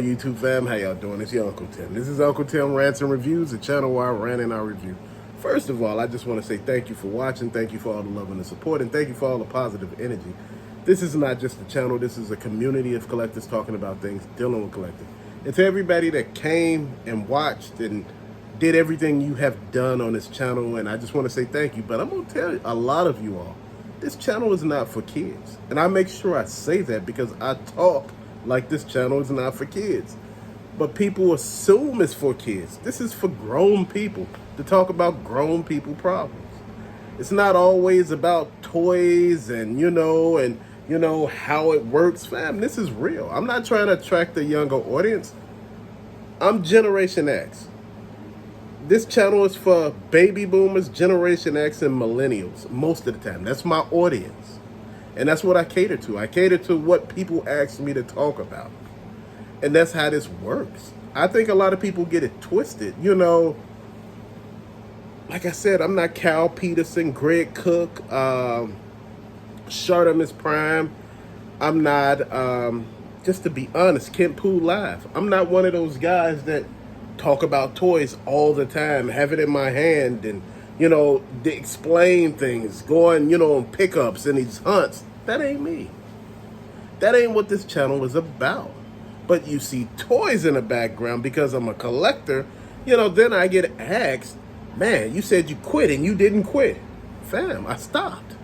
YouTube fam, how y'all doing? It's your Uncle Tim. This is Uncle Tim Rants and Reviews, the channel where I rant and I review. First of all, I just want to say thank you for watching, thank you for all the love and the support, and thank you for all the positive energy. This is not just a channel, this is a community of collectors talking about things, dealing with collecting. And to everybody that came and watched and did everything you have done on this channel, and I just want to say thank you. But I'm going to tell a lot of you all, this channel is not for kids. And I make sure I say that because I talk like this channel is not for kids. But people assume it's for kids. This is for grown people to talk about grown people problems. It's not always about toys and, how it works. Fam, this is real. I'm not trying to attract a younger audience. I'm Generation X. This channel is for baby boomers, Generation X, and millennials most of the time. That's my audience. And that's what I cater to. I cater to what people ask me to talk about. And that's how this works. I think a lot of people get it twisted. Like I said, I'm not Cal Peterson, Greg Cook, Shardamus Prime. I'm not, just to be honest, Kent Poo Live. I'm not one of those guys that talk about toys all the time, have it in my hand and, they explain things, going, on pickups and these hunts. That ain't me. That ain't what this channel is about. But you see toys in the background because I'm a collector, then I get asked, man, you said you quit and you didn't quit. Fam, I stopped.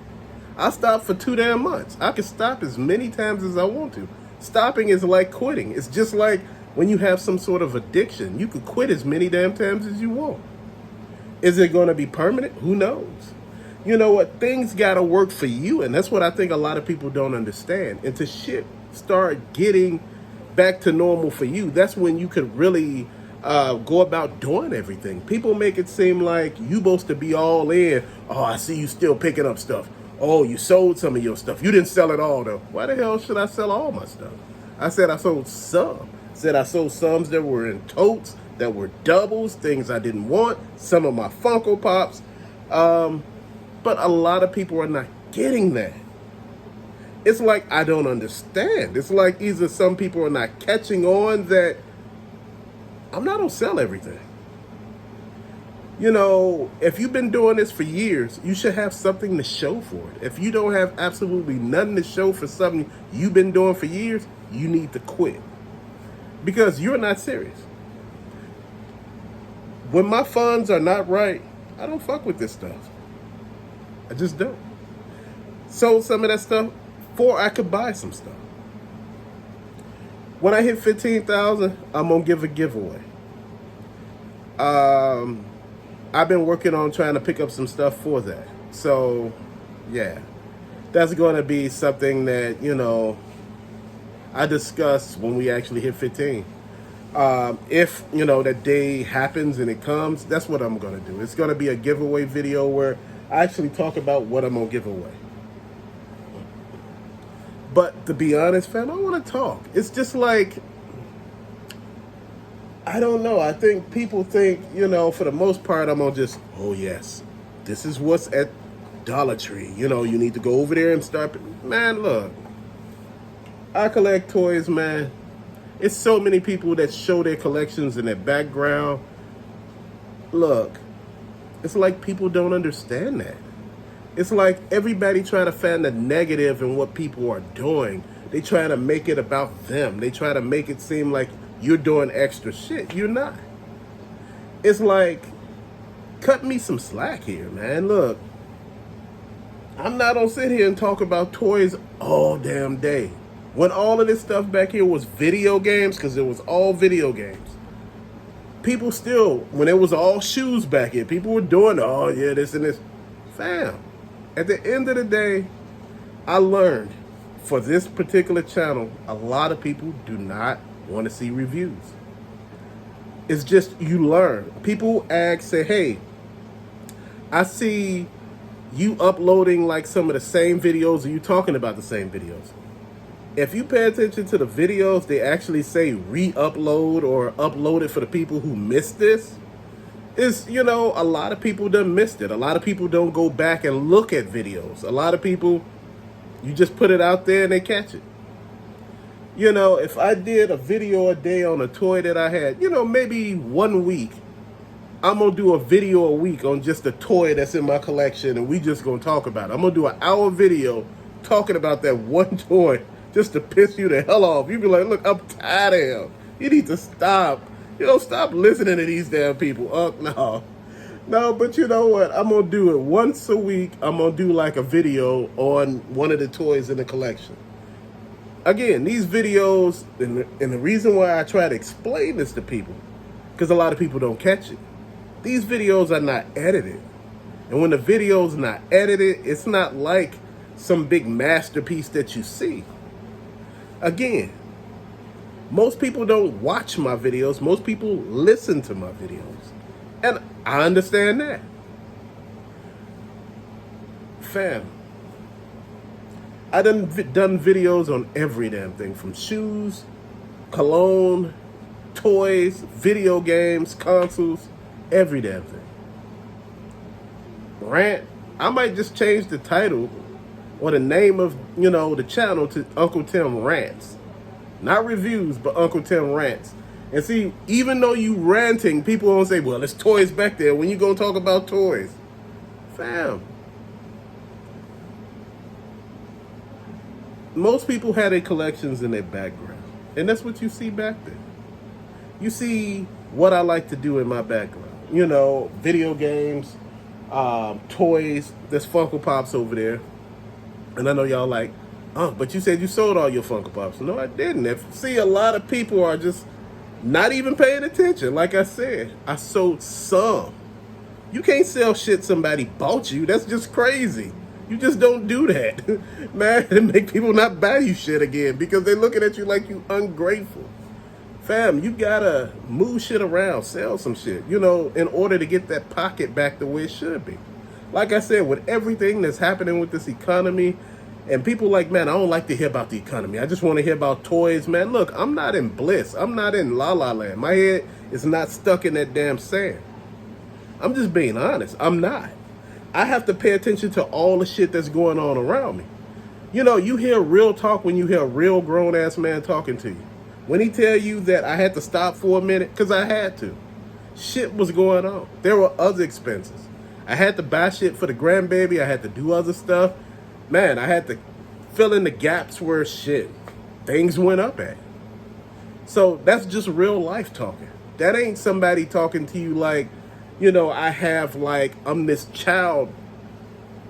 I stopped for 2 damn months. I can stop as many times as I want to. Stopping is like quitting. It's just like when you have some sort of addiction. You could quit as many damn times as you want. Is it going to be permanent? Who knows? You know what? Things got to work for you. And that's what I think a lot of people don't understand. And to shit start getting back to normal for you, that's when you could really go about doing everything. People make it seem like you supposed to be all in. Oh, I see you still picking up stuff. Oh, you sold some of your stuff. You didn't sell it all, though. Why the hell should I sell all my stuff? I said I sold some. Said I sold some that were in totes, that were doubles, things I didn't want, some of my Funko Pops. But a lot of people are not getting that. It's like I don't understand. It's like either some people are not catching on that I'm not going to sell everything. If you've been doing this for years, you should have something to show for it. If you don't have absolutely nothing to show for something you've been doing for years, you need to quit. Because you're not serious. When my funds are not right, I don't fuck with this stuff. I just don't. Sold some of that stuff before I could buy some stuff. When I hit 15,000, I'm gonna give a giveaway. I've been working on trying to pick up some stuff for that. So, yeah, that's going to be something that, I discuss when we actually hit 15. If, that day happens and it comes, that's what I'm going to do. It's going to be a giveaway video where I actually talk about what I'm going to give away. But to be honest, fam, I want to talk. It's just like, I don't know. I think people think, for the most part, I'm going to just, oh, yes, this is what's at Dollar Tree. You need to go over there and start. Man, look, I collect toys, man. It's so many people that show their collections in their background. Look, it's like people don't understand that. It's like everybody trying to find the negative in what people are doing. They try to make it about them. They try to make it seem like you're doing extra shit. You're not. It's like, cut me some slack here, man. Look, I'm not gonna sit here and talk about toys all damn day. When all of this stuff back here was video games, because it was all video games. People still, when it was all shoes back here, people were doing, oh yeah, this and this. Fam, at the end of the day, I learned for this particular channel, a lot of people do not want to see reviews. It's just, you learn. People say, hey, I see you uploading like some of the same videos, or you talking about the same videos. If you pay attention to the videos, they actually say re-upload or upload it for the people who missed this. Is, a lot of people done missed it. A lot of people don't go back and look at videos. A lot of people, you just put it out there and they catch it. You know, if I did a video a day on a toy that I had, you know, maybe 1 week, I'm going to do a video a week on just a toy that's in my collection, and we just going to talk about it. I'm going to do an hour video talking about that one toy just to piss you the hell off. You be like, look, I'm tired of him. You need to stop. You know, stop listening to these damn people. No. No, but you know what? I'm going to do it once a week. I'm going to do like a video on one of the toys in the collection. Again, these videos, and the reason why I try to explain this to people, because a lot of people don't catch it. These videos are not edited. And when the video's not edited, it's not like some big masterpiece that you see. Again, most people don't watch my videos. Most people listen to my videos. And I understand that. Fam, I done videos on every damn thing, from shoes, cologne, toys, video games, consoles, every damn thing. Rant, I might just change the title or the name of, you know, the channel to Uncle Tim Rants. Not reviews, but Uncle Tim Rants. And see, even though you ranting, people won't say, well, there's toys back there when you go talk about toys. Fam, most people had their collections in their background. And that's what you see back there. You see what I like to do in my background. You know, video games, toys. There's Funko Pops over there. And I know y'all like, oh, but you said you sold all your Funko Pops. No, I didn't. See, a lot of people are just not even paying attention. Like I said, I sold some. You can't sell shit somebody bought you. That's just crazy. You just don't do that. Man, it make people not buy you shit again because they're looking at you like you ungrateful. Fam, you gotta move shit around, sell some shit, you know, in order to get that pocket back the way it should be. Like I said, with everything that's happening with this economy, and people like, man, I don't like to hear about the economy. I just want to hear about toys. Man, look, I'm not in bliss. I'm not in la la land. My head is not stuck in that damn sand. I'm just being honest. I'm not. I have to pay attention to all the shit that's going on around me. You know, you hear real talk when you hear a real grown-ass man talking to you. When he tell you that I had to stop for a minute, because I had to. Shit was going on. There were other expenses. I had to buy shit for the grandbaby. I had to do other stuff. Man, I had to fill in the gaps where shit, things went up at. So that's just real life talking. That ain't somebody talking to you like, you know, I have like, I'm this child,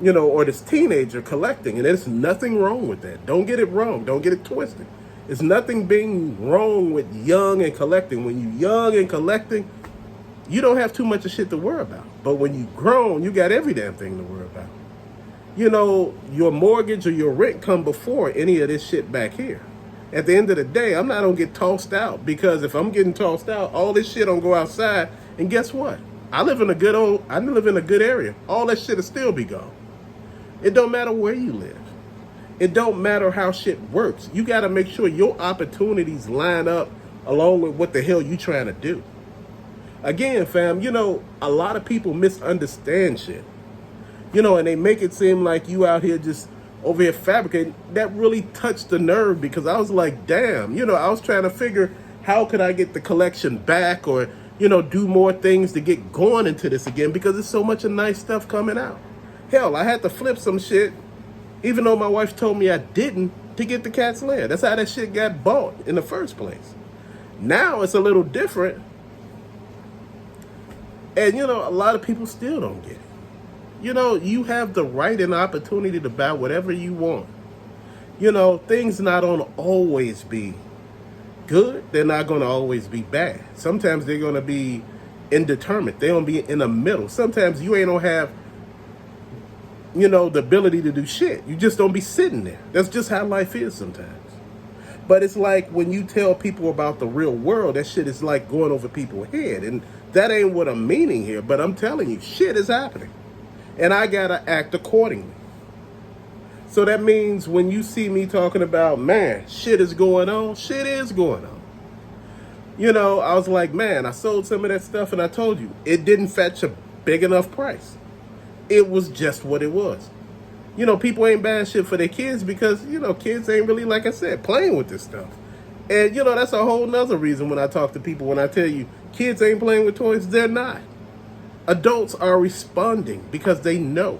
you know, or this teenager collecting. And there's nothing wrong with that. Don't get it wrong. Don't get it twisted. There's nothing being wrong with young and collecting. When you're young and collecting, you don't have too much of shit to worry about. But when you're grown, you got every damn thing to worry about. You know, your mortgage or your rent come before any of this shit back here. At the end of the day, I'm not gonna get tossed out, because if I'm getting tossed out, all this shit don't go outside. And guess what? I live in a good area. All that shit will still be gone. It don't matter where you live. It don't matter how shit works. You got to make sure your opportunities line up along with what the hell you trying to do. Again, fam, you know, a lot of people misunderstand shit. You know, and they make it seem like you out here just over here fabricating. That really touched the nerve, because I was like, damn, you know, I was trying to figure how could I get the collection back, or, you know, do more things to get going into this again, because there's so much of nice stuff coming out. Hell, I had to flip some shit, even though my wife told me I didn't, to get the cat's lair. That's how that shit got bought in the first place. Now it's a little different. And, you know, a lot of people still don't get it. You know, you have the right and opportunity to buy whatever you want. You know, things not gonna always be good. They're not gonna always be bad. Sometimes they're gonna be indeterminate. They're gonna be in the middle. Sometimes you ain't gonna have, you know, the ability to do shit. You just don't be sitting there. That's just how life is sometimes. But it's like when you tell people about the real world, that shit is like going over people's head. And that ain't what I'm meaning here. But I'm telling you, shit is happening. And I gotta act accordingly. So that means when you see me talking about, man, shit is going on, shit is going on. You know, I was like, man, I sold some of that stuff, and I told you, it didn't fetch a big enough price. It was just what it was. You know, people ain't buying shit for their kids because, you know, kids ain't really, like I said, playing with this stuff. And that's a whole nother reason when I talk to people, when I tell you kids ain't playing with toys, they're not. Adults are responding because they know.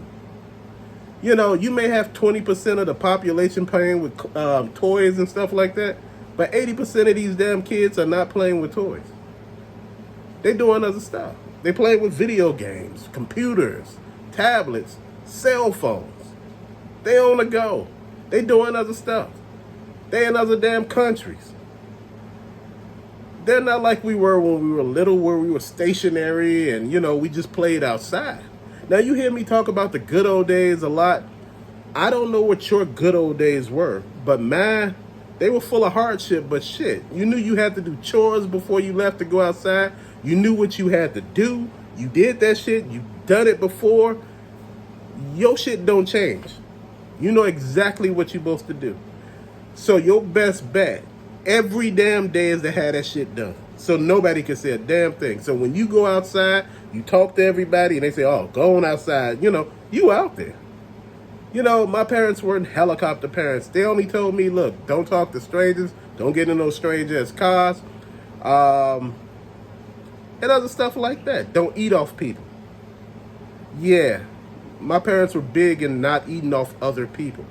You may have 20% of the population playing with toys and stuff like that, but 80% of these damn kids are not playing with toys. They're doing other stuff. They play with video games, computers, tablets, cell phones. They on the go. They doing other stuff. They in other damn countries. They're not like we were when we were little, where we were stationary and, we just played outside. Now, you hear me talk about the good old days a lot. I don't know what your good old days were, but man, they were full of hardship, but shit. You knew you had to do chores before you left to go outside. You knew what you had to do. You did that shit. You done it before. Your shit don't change. You know exactly what you're supposed to do. So your best bet every damn day is to have that shit done. So nobody can say a damn thing. So when you go outside, you talk to everybody and they say, oh, go on outside. You out there. My parents weren't helicopter parents. They only told me, look, don't talk to strangers. Don't get in those strangers' cars. And other stuff like that. Don't eat off people. Yeah, my parents were big in not eating off other people.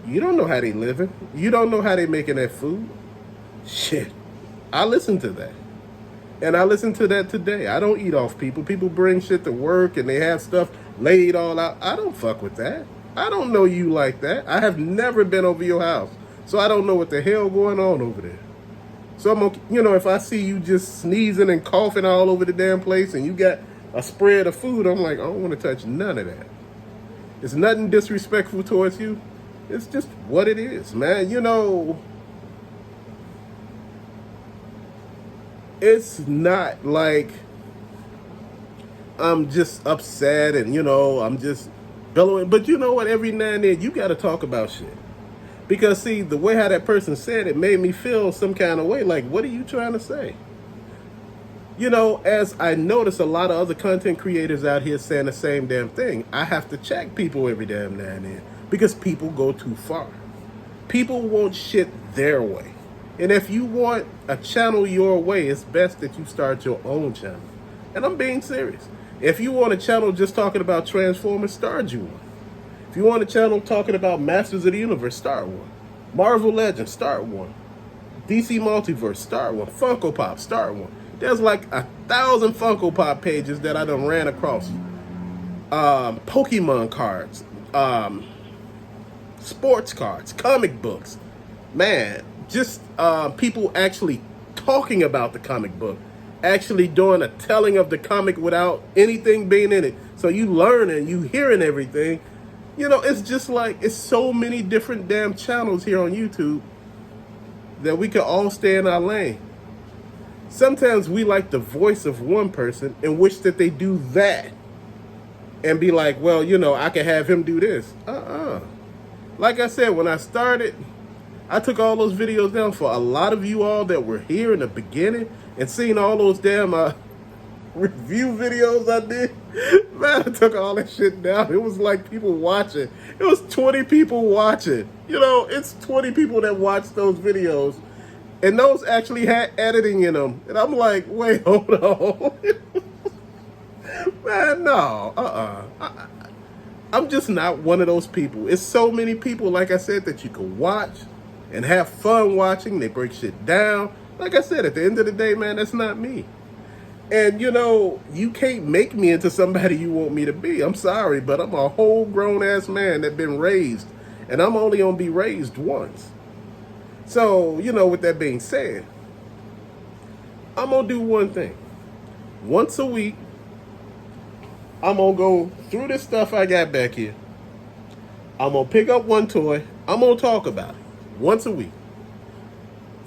You don't know how they living. You don't know how they making that food. Shit. I listen to that. And I listen to that today. I don't eat off people. People bring shit to work and they have stuff laid all out. I don't fuck with that. I don't know you like that. I have never been over your house. So I don't know what the hell going on over there. So I'm gonna, if I see you just sneezing and coughing all over the damn place and you got a spread of food, I'm like, I don't want to touch none of that. It's nothing disrespectful towards you. It's just what it is, man. It's not like I'm just upset and, I'm just bellowing. But you know what? Every now and then, you got to talk about shit. Because, see, the way how that person said it made me feel some kind of way. Like, what are you trying to say? As I notice a lot of other content creators out here saying the same damn thing, I have to check people every damn now and then. Because people go too far. People want shit their way. And if you want a channel your way, it's best that you start your own channel. And I'm being serious. If you want a channel just talking about Transformers, start you one. If you want a channel talking about Masters of the Universe, start one. Marvel Legends, start one. DC Multiverse, start one. Funko Pop, start one. There's like 1,000 Funko Pop pages that I done ran across. Pokemon cards, sports cards, comic books. Man, just people actually talking about the comic book. Actually doing a telling of the comic without anything being in it. So you learning, you hearing everything. It's just like, it's so many different damn channels here on YouTube that we could all stay in our lane. Sometimes we like the voice of one person and wish that they do that. And be like, well, I can have him do this. Like I said, when I started, I took all those videos down for a lot of you all that were here in the beginning and seen all those damn review videos I did. Man, I took all that shit down. It was like people watching. It was 20 people watching. It's 20 people that watched those videos. And those actually had editing in them. And I'm like, wait, hold on. Man, no. I'm just not one of those people. It's so many people, like I said, that you can watch and have fun watching. They break shit down. Like I said, at the end of the day, man, that's not me. And, you can't make me into somebody you want me to be. I'm sorry, but I'm a whole grown-ass man that been raised. And I'm only going to be raised once. So, with that being said, I'm going to do one thing. Once a week, I'm going to go through this stuff I got back here. I'm going to pick up one toy. I'm going to talk about it once a week.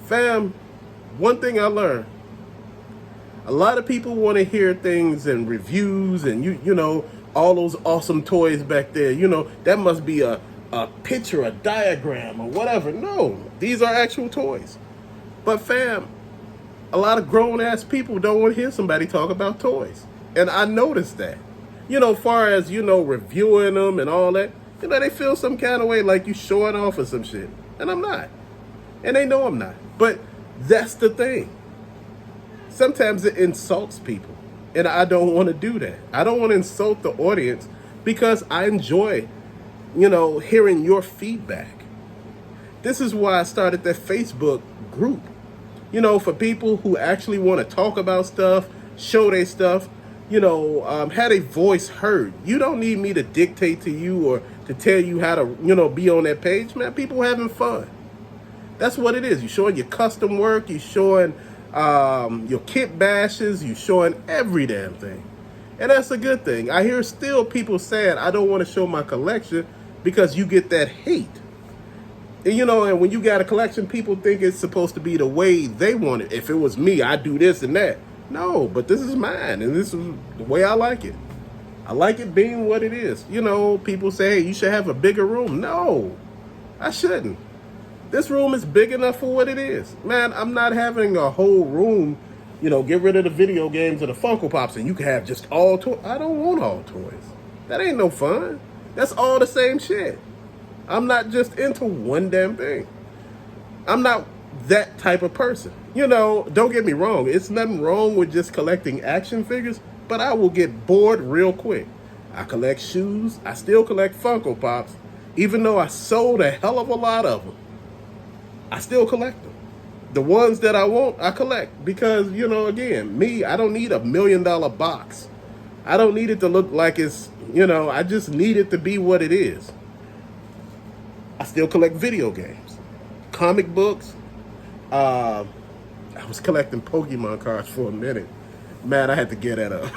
Fam, one thing I learned. A lot of people want to hear things and reviews and, all those awesome toys back there. That must be a picture, a diagram, or whatever. No, these are actual toys. But fam, a lot of grown-ass people don't want to hear somebody talk about toys. And I noticed that. Far as, reviewing them and all that, they feel some kind of way like you showing off or some shit. And I'm not. And they know I'm not. But that's the thing. Sometimes it insults people. And I don't want to do that. I don't want to insult the audience because I enjoy, hearing your feedback. This is why I started that Facebook group. For people who actually want to talk about stuff, show their stuff, had a voice heard. You don't need me to dictate to you or to tell you how to, be on that page. Man, people having fun. That's what it is. You're showing your custom work. You're showing your kit bashes. You're showing every damn thing. And that's a good thing. I hear still people saying, I don't want to show my collection because you get that hate. And when you got a collection, people think it's supposed to be the way they want it. If it was me, I'd do this and that. No, but this is mine, and this is the way I like it. I like it being what it is. People say, hey, you should have a bigger room. No, I shouldn't. This room is big enough for what it is. Man, I'm not having a whole room, get rid of the video games or the Funko Pops, and you can have just all toys. I don't want all toys. That ain't no fun. That's all the same shit. I'm not just into one damn thing. I'm not that type of person. Don't get me wrong. It's nothing wrong with just collecting action figures, but I will get bored real quick. I collect shoes. I still collect Funko Pops, even though I sold a hell of a lot of them. I still collect them. The ones that I want, I collect because, again, me, I don't need $1 million box. I don't need it to look like it's, I just need it to be what it is. I still collect video games, comic books. I was collecting Pokemon cards for a minute. Man, I had to get that up.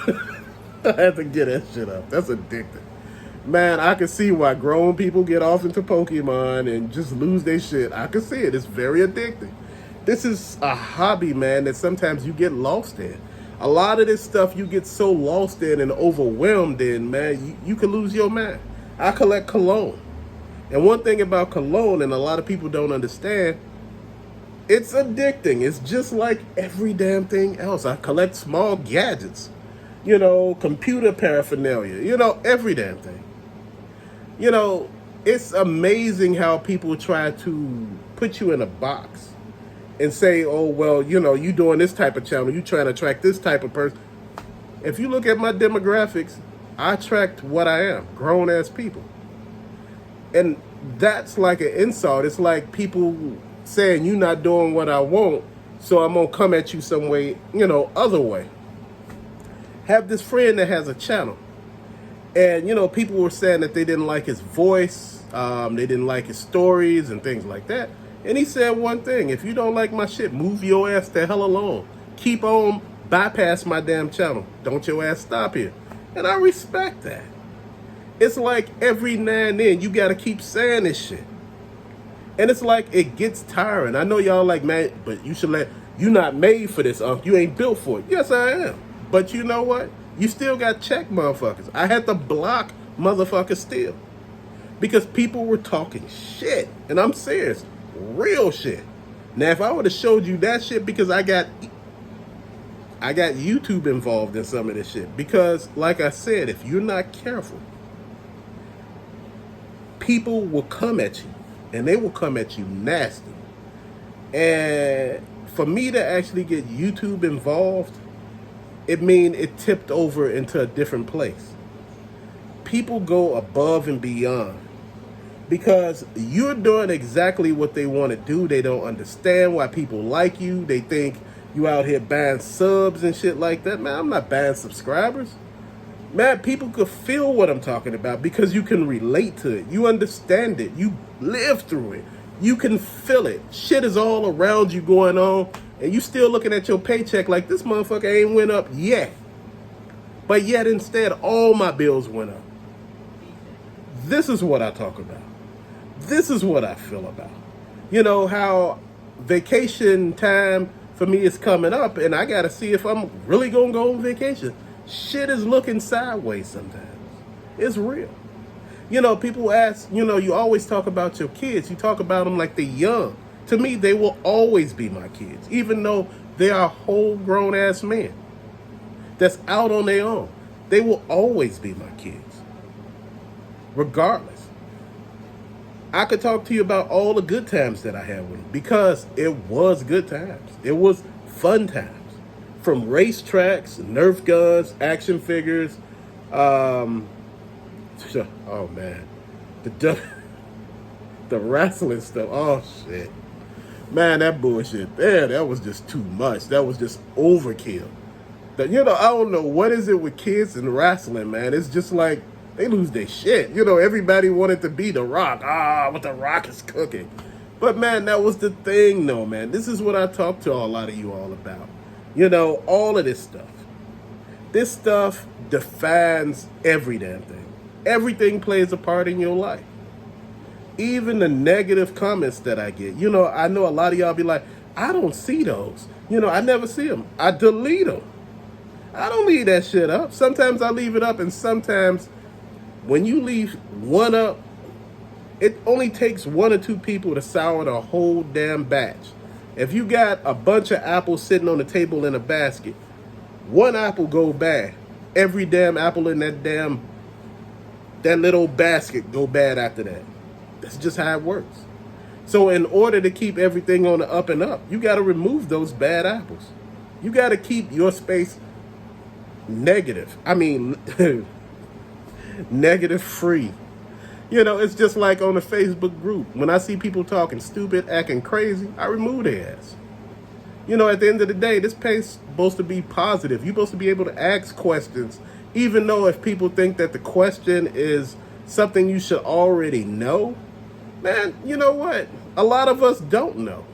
I had to get that shit up. That's addictive. Man, I can see why grown people get off into Pokemon and just lose their shit. I can see it. It's very addictive. This is a hobby, man, that sometimes you get lost in. A lot of this stuff you get so lost in and overwhelmed in, man, you can lose your mind. I collect cologne. And one thing about cologne, and a lot of people don't understand, it's addicting. It's just like every damn thing else. I collect small gadgets, computer paraphernalia, every damn thing. It's amazing how people try to put you in a box and say, oh, well, you doing this type of channel. You trying to attract this type of person. If you look at my demographics, I attract what I am, grown-ass people. And that's like an insult. It's like people saying you're not doing what I want, so I'm going to come at you some way, other way. Have this friend that has a channel. And, people were saying that they didn't like his voice. They didn't like his stories and things like that. And he said one thing: if you don't like my shit, move your ass the hell alone. Keep on, bypass my damn channel. Don't your ass stop here. And I respect that. It's like every now and then you got to keep saying this shit. And it's like it gets tiring. I know y'all like, man, but you're not made for this, you ain't built for it. Yes, I am. But you know what? You still got check motherfuckers. I had to block motherfuckers still. Because people were talking shit. And I'm serious. Real shit. Now, if I would have showed you that shit, because I got YouTube involved in some of this shit. Because, like I said, if you're not careful, people will come at you. And they will come at you nasty. And for me to actually get YouTube involved, it tipped over into a different place. People go above and beyond because you're doing exactly what they want to do. They don't understand why people like you. They think you out here buying subs and shit like that. Man, I'm not buying subscribers. Man, people could feel what I'm talking about because you can relate to it. You understand it. You live through it. You can feel it. Shit is all around you going on, and you still looking at your paycheck like this motherfucker ain't went up yet. But yet instead, all my bills went up. This is what I talk about. This is what I feel about. How vacation time for me is coming up, and I got to see if I'm really going to go on vacation. Shit is looking sideways sometimes. It's real. People ask, you always talk about your kids. You talk about them like they're young. To me, they will always be my kids, even though they are whole grown-ass men that's out on their own. They will always be my kids, regardless. I could talk to you about all the good times that I had with him because it was good times. It was fun times. From racetracks, Nerf guns, action figures. Um, oh man, the the wrestling stuff. Oh shit, man, that bullshit there. That was just too much. That was just overkill. I don't know what is it with kids and wrestling, man. It's just like they lose their shit. Everybody wanted to be The Rock. What The Rock is cooking. But man, that was the thing, though, man. This is what I talk to a lot of you all about. All of this stuff. This stuff defines every damn thing. Everything plays a part in your life. Even the negative comments that I get. I know a lot of y'all be like, I don't see those. I never see them. I delete them. I don't leave that shit up. Sometimes I leave it up, and sometimes when you leave one up, it only takes one or two people to sour the whole damn batch. If you got a bunch of apples sitting on the table in a basket, one apple go bad. Every damn apple in that little basket go bad after that. That's just how it works. So in order to keep everything on the up and up, you got to remove those bad apples. You got to keep your space negative. I mean, negative free. It's just like on a Facebook group. When I see people talking stupid, acting crazy, I remove their ass. At the end of the day, this page is supposed to be positive. You're supposed to be able to ask questions, even though if people think that the question is something you should already know, man, you know what? A lot of us don't know.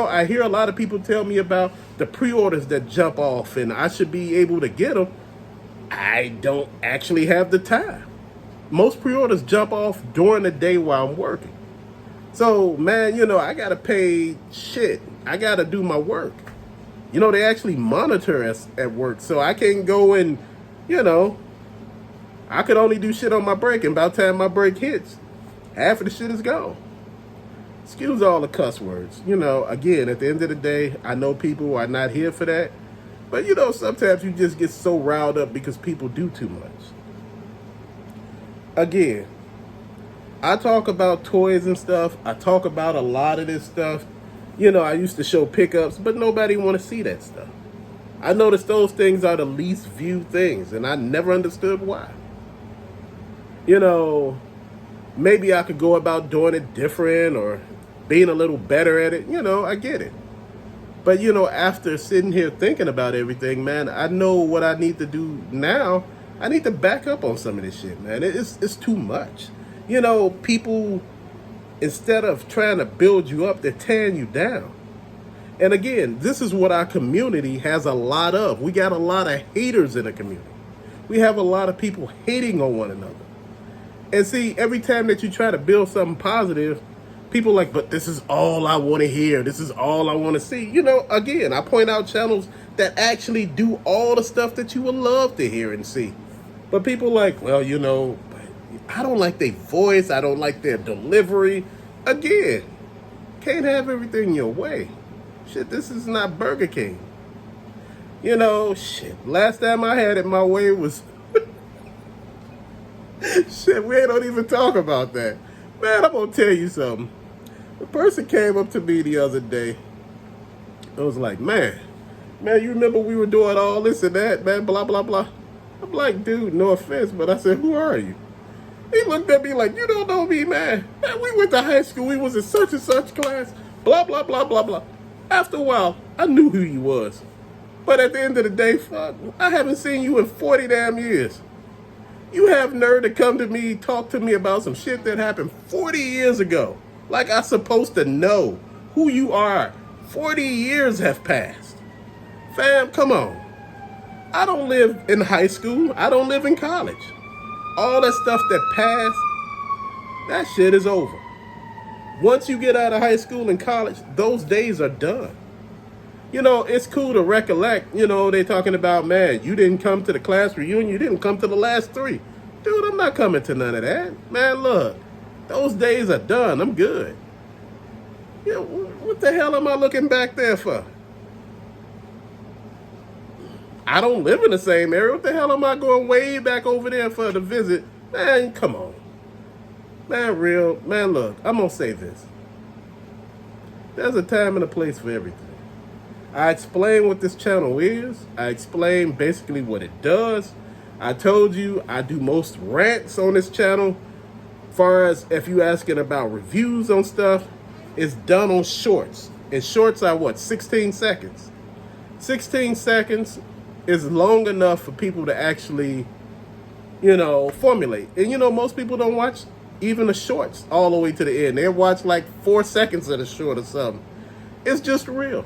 I hear a lot of people tell me about the pre-orders that jump off and I should be able to get them. I don't actually have the time. Most pre-orders jump off during the day while I'm working. So, man, I got to pay shit. I got to do my work. They actually monitor us at work. So I can't go and, I could only do shit on my break. And by the time my break hits, half of the shit is gone. Excuse all the cuss words. Again, at the end of the day, I know people are not here for that. But, sometimes you just get so riled up because people do too much. Again, I talk about toys and stuff. I talk about a lot of this stuff. I used to show pickups, but nobody want to see that stuff. I noticed those things are the least viewed things, and I never understood why. Maybe I could go about doing it different or being a little better at it. I get it. But, after sitting here thinking about everything, man, I know what I need to do now. I need to back up on some of this shit, man. It's too much. People, instead of trying to build you up, they're tearing you down. And again, this is what our community has a lot of. We got a lot of haters in the community. We have a lot of people hating on one another. And see, every time that you try to build something positive, people are like, but this is all I want to hear. This is all I want to see. Again, I point out channels that actually do all the stuff that you would love to hear and see. But people like, well, I don't like their voice. I don't like their delivery. Again, can't have everything your way. Shit, this is not Burger King. Shit, last time I had it my way was... Shit, we don't even talk about that. Man, I'm going to tell you something. A person came up to me the other day. I was like, man, you remember we were doing all this and that, man, blah, blah, blah. I'm like, dude, no offense, but I said, who are you? He looked at me like, you don't know me, man. Man, we went to high school. We was in such and such class, blah, blah, blah, blah, blah. After a while, I knew who he was. But at the end of the day, fuck, I haven't seen you in 40 damn years. You have nerve to come to me, talk to me about some shit that happened 40 years ago. Like I'm supposed to know who you are. 40 years have passed. Fam, come on. I don't live in high school. I don't live in college. All that stuff that passed, that shit is over. Once you get out of high school and college, those days are done. It's cool to recollect, they're talking about, man, you didn't come to the class reunion, you didn't come to the last 3. Dude, I'm not coming to none of that. Man, look, those days are done. I'm good. What the hell am I looking back there for? I don't live in the same area. What the hell am I going way back over there for to visit? Man, come on. Man, look, I'm going to say this. There's a time and a place for everything. I explain what this channel is. I explain basically what it does. I told you I do most rants on this channel. Far as if you asking about reviews on stuff, it's done on shorts. And shorts are what, 16 seconds? 16 seconds is long enough for people to actually, formulate. And most people don't watch even the shorts all the way to the end. They watch like 4 seconds of the short or something. It's just real.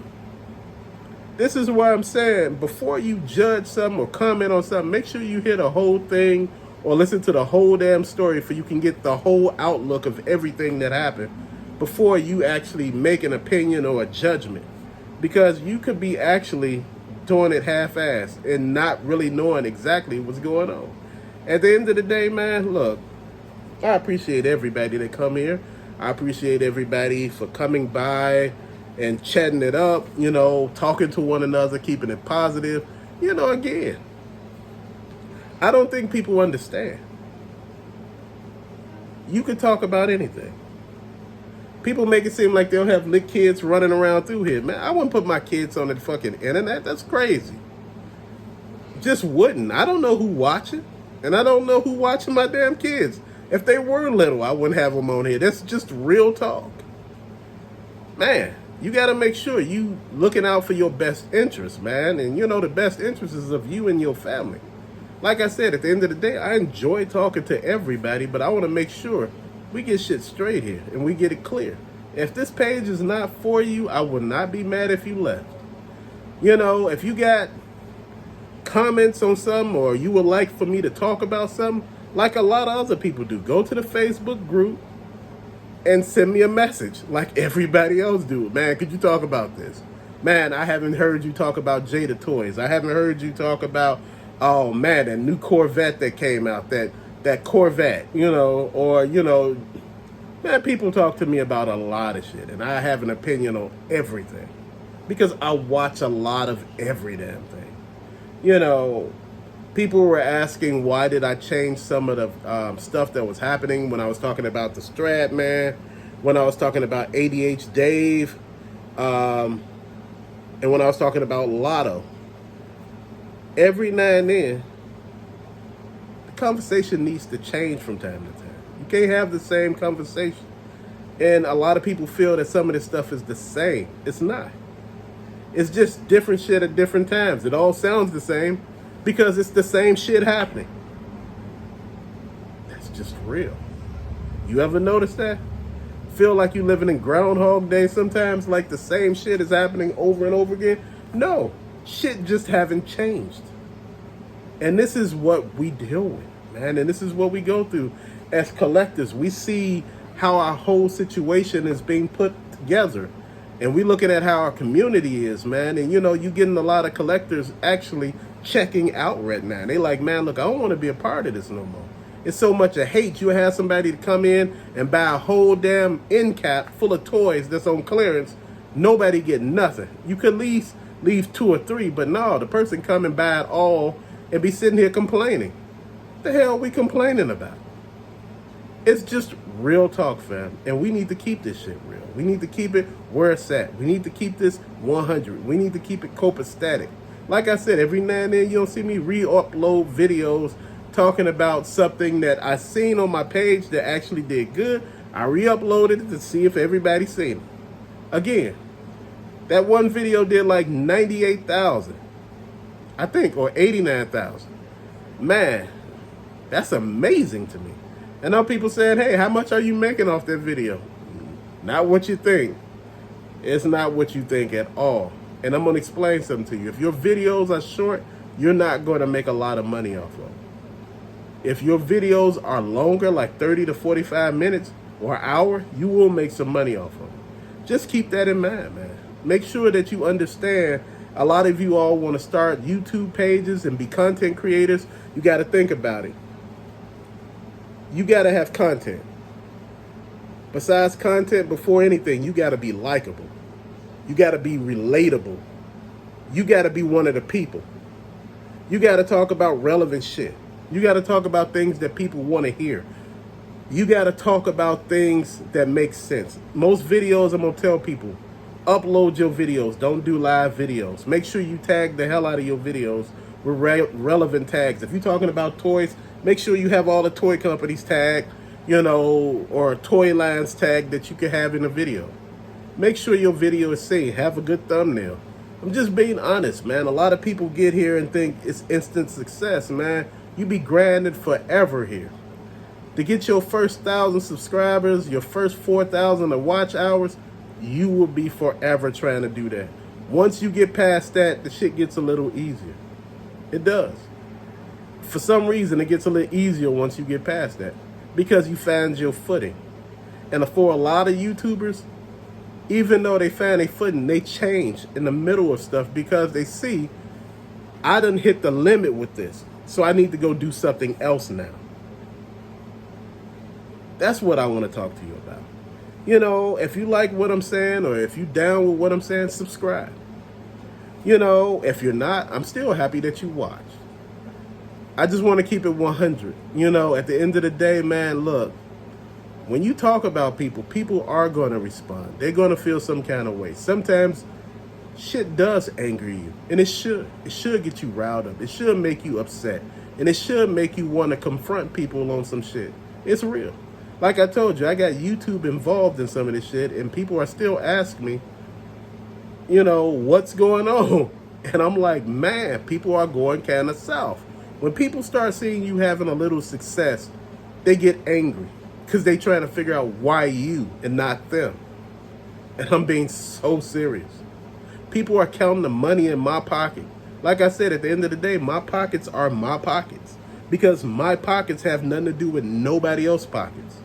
This is why I'm saying, before you judge something or comment on something, make sure you hear the whole thing or listen to the whole damn story so you can get the whole outlook of everything that happened before you actually make an opinion or a judgment. Because you could be actually doing it half-assed and not really knowing exactly what's going on. At the end of the day, man, look, I appreciate everybody that come here. I appreciate everybody for coming by and chatting it up, talking to one another, keeping it positive. Again, I don't think people understand. You could talk about anything. People make it seem like they'll have lit kids running around through here. Man, I wouldn't put my kids on the fucking internet. That's crazy. Just wouldn't. I don't know who watching, and I don't know who watching my damn kids. If they were little, I wouldn't have them on here. That's just real talk. Man, you got to make sure you looking out for your best interest, man. And the best interest is of you and your family. Like I said, at the end of the day, I enjoy talking to everybody, but I want to make sure we get shit straight here and we get it clear. If this page is not for you, I would not be mad if you left. If you got comments on something or you would like for me to talk about something, like a lot of other people do, go to the Facebook group and send me a message like everybody else do. Man, could you talk about this? Man, I haven't heard you talk about Jada Toys. I haven't heard you talk about, oh man, that new Corvette that came out, that Corvette, man, people talk to me about a lot of shit, and I have an opinion on everything because I watch a lot of every damn thing. People were asking why did I change some of the stuff that was happening when I was talking about the Strat Man, when I was talking about ADH Dave, and when I was talking about Lotto. Every now and then, the conversation needs to change from time to time. You can't have the same conversation. And a lot of people feel that some of this stuff is the same. It's not. It's just different shit at different times. It all sounds the same because it's the same shit happening. That's just real. You ever notice that? Feel like you're living in Groundhog Day sometimes, like the same shit is happening over and over again? No. Shit just haven't changed. And this is what we deal with, man. And this is what we go through as collectors. We see how our whole situation is being put together. And we looking at how our community is, man. And you getting a lot of collectors actually checking out right now. They like, man, look, I don't want to be a part of this no more. It's so much of hate. You have somebody to come in and buy a whole damn end cap full of toys that's on clearance. Nobody get nothing. You could at least leave 2 or 3, but no, the person come and buy it all and be sitting here complaining. What the hell are we complaining about? It's just real talk, fam. And we need to keep this shit real. We need to keep it where it's at. We need to keep this 100. We need to keep it copacetic. Like I said, every now and then you'll see me re-upload videos talking about something that I seen on my page that actually did good. I re-uploaded it to see if everybody seen it. Again, that one video did like 98,000, I think, or 89,000. Man, that's amazing to me. And now people saying, hey, how much are you making off that video? Not what you think. It's not what you think at all. And I'm going to explain something to you. If your videos are short, you're not going to make a lot of money off of them. If your videos are longer, like 30 to 45 minutes or an hour, you will make some money off of them. Just keep that in mind, man. Make sure that you understand. A lot of you all want to start YouTube pages and be content creators. You got to think about it. You got to have content. Besides content, before anything, you got to be likable. You got to be relatable. You got to be one of the people. You got to talk about relevant shit. You got to talk about things that people want to hear. You got to talk about things that make sense. Most videos, I'm going to tell people, upload your videos. Don't do live videos. Make sure you tag the hell out of your videos with relevant tags. If you're talking about toys, make sure you have all the toy companies tagged, you know, or toy lines tagged that you can have in a video. Make sure your video is seen. Have a good thumbnail. I'm just being honest, man. A lot of people get here and think it's instant success, man. You be grinding forever here. To get your first 1,000 subscribers, your first 4,000 of watch hours, you will be forever trying to do that. Once you get past that, the shit gets a little easier. It does. For some reason, it gets a little easier once you get past that, because you find your footing. And for a lot of YouTubers, even though they find their footing, they change in the middle of stuff because they see, I done hit the limit with this, so I need to go do something else now. That's what I want to talk to you about. You know, if you like what I'm saying, or if you down with what I'm saying, subscribe. You know, if you're not, I'm still happy that you watched. I just want to keep it 100. You know, at the end of the day, man, look, when you talk about people, people are going to respond. They're going to feel some kind of way. Sometimes shit does anger you, and it should. It should get you riled up. It should make you upset, and it should make you want to confront people on some shit. It's real. Like I told you, I got YouTube involved in some of this shit, and people are still asking me, you know, what's going on? And I'm like, man, people are going kind of south. When people start seeing you having a little success, they get angry because they trying to figure out why you and not them. And I'm being so serious. People are counting the money in my pocket. Like I said, at the end of the day, my pockets are my pockets, because my pockets have nothing to do with nobody else's pockets.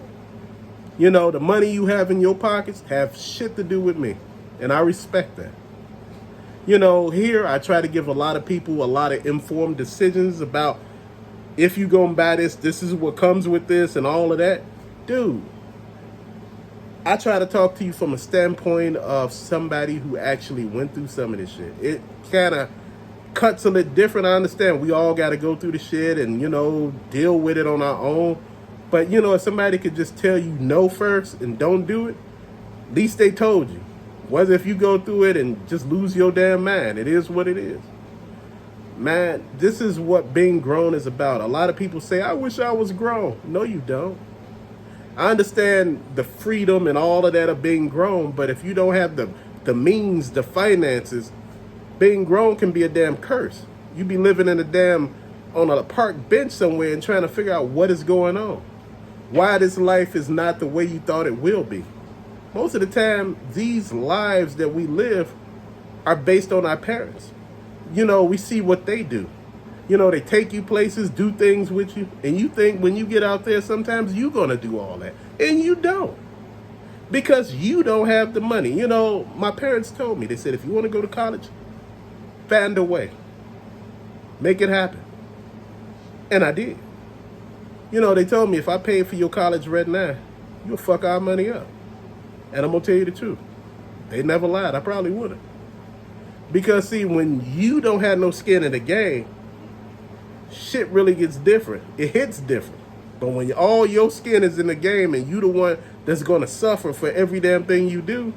You know, the money you have in your pockets have shit to do with me, and I respect that. You know, here I try to give a lot of people a lot of informed decisions about, if you gonna buy this, this is what comes with this and all of that. Dude, I try to talk to you from a standpoint of somebody who actually went through some of this shit. It kind of cuts a little different. I understand we all got to go through the shit and, you know, deal with it on our own. But, you know, if somebody could just tell you no first and don't do it, at least they told you. Whether if you go through it and just lose your damn mind, it is what it is. Man, this is what being grown is about. A lot of people say, I wish I was grown. No, you don't. I understand the freedom and all of that of being grown, but if you don't have the means, the finances, being grown can be a damn curse. You be living in on a park bench somewhere and trying to figure out what is going on. Why this life is not the way you thought it will be. Most of the time, these lives that we live are based on our parents. You know, we see what they do. You know, they take you places, do things with you, and you think when you get out there, sometimes you're going to do all that. And you don't. Because you don't have the money. You know, my parents told me, they said, if you want to go to college, find a way. Make it happen. And I did. You know, they told me, if I paid for your college right now, you'll fuck our money up. And I'm going to tell you the truth. They never lied. I probably wouldn't. Because, see, when you don't have no skin in the game, shit really gets different. It hits different. But when all your skin is in the game and you the one that's going to suffer for every damn thing you do,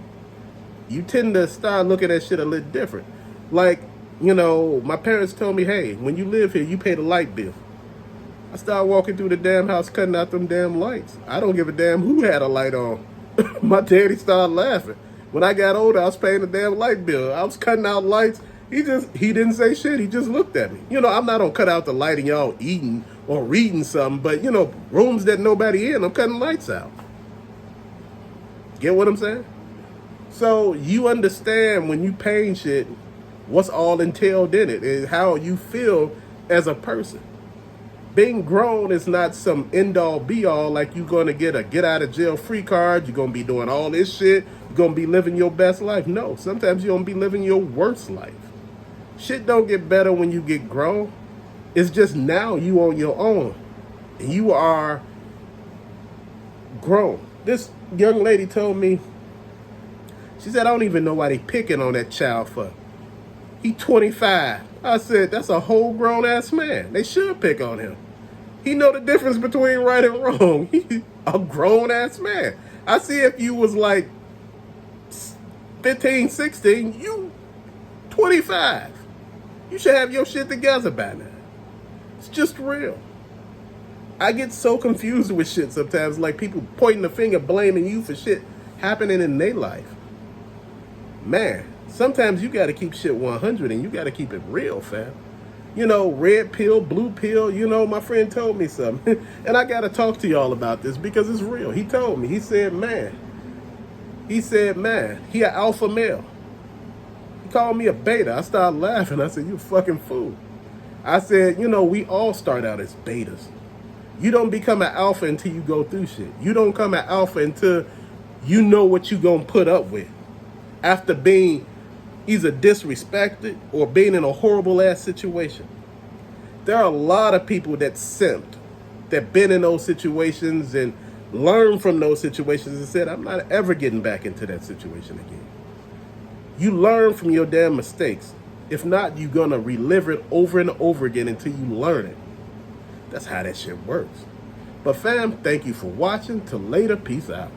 you tend to start looking at shit a little different. Like, you know, my parents told me, hey, when you live here, you pay the light bill. I started walking through the damn house cutting out them damn lights. I don't give a damn who had a light on. My daddy started laughing. When I got older, I was paying the damn light bill. I was cutting out lights. He didn't say shit. He just looked at me. You know, I'm not gonna cut out the light and y'all eating or reading something, but, you know, rooms that nobody in, I'm cutting lights out. Get what I'm saying? So you understand when you paint shit, what's all entailed in it and how you feel as a person. Being grown is not some end-all be-all like you're going to get a get-out-of-jail-free card. You're going to be doing all this shit. You're going to be living your best life. No, sometimes you're going to be living your worst life. Shit don't get better when you get grown. It's just now you on your own. And you are grown. This young lady told me, she said, I don't even know why they picking on that child for. He 25. I said, that's a whole grown-ass man. They should pick on him. He know the difference between right and wrong. a grown-ass man. I see if you was like 15, 16, you 25. You should have your shit together by now. It's just real. I get so confused with shit sometimes, like people pointing the finger, blaming you for shit happening in their life. Man, sometimes you got to keep shit 100 and you got to keep it real, fam. You know, red pill, blue pill, you know, my friend told me something. And I got to talk to y'all about this because it's real. He told me, he said, man, he an alpha male. He called me a beta. I started laughing. I said, you fucking fool. I said, you know, we all start out as betas. You don't become an alpha until you go through shit. You don't become an alpha until you know what you gonna put up with. After being either disrespected or being in a horrible ass situation. There are a lot of people that simped, that been in those situations and learned from those situations and said, I'm not ever getting back into that situation again. You learn from your damn mistakes. If not, you're gonna relive it over and over again until you learn it. That's how that shit works. But fam, thank you for watching. Till later, peace out.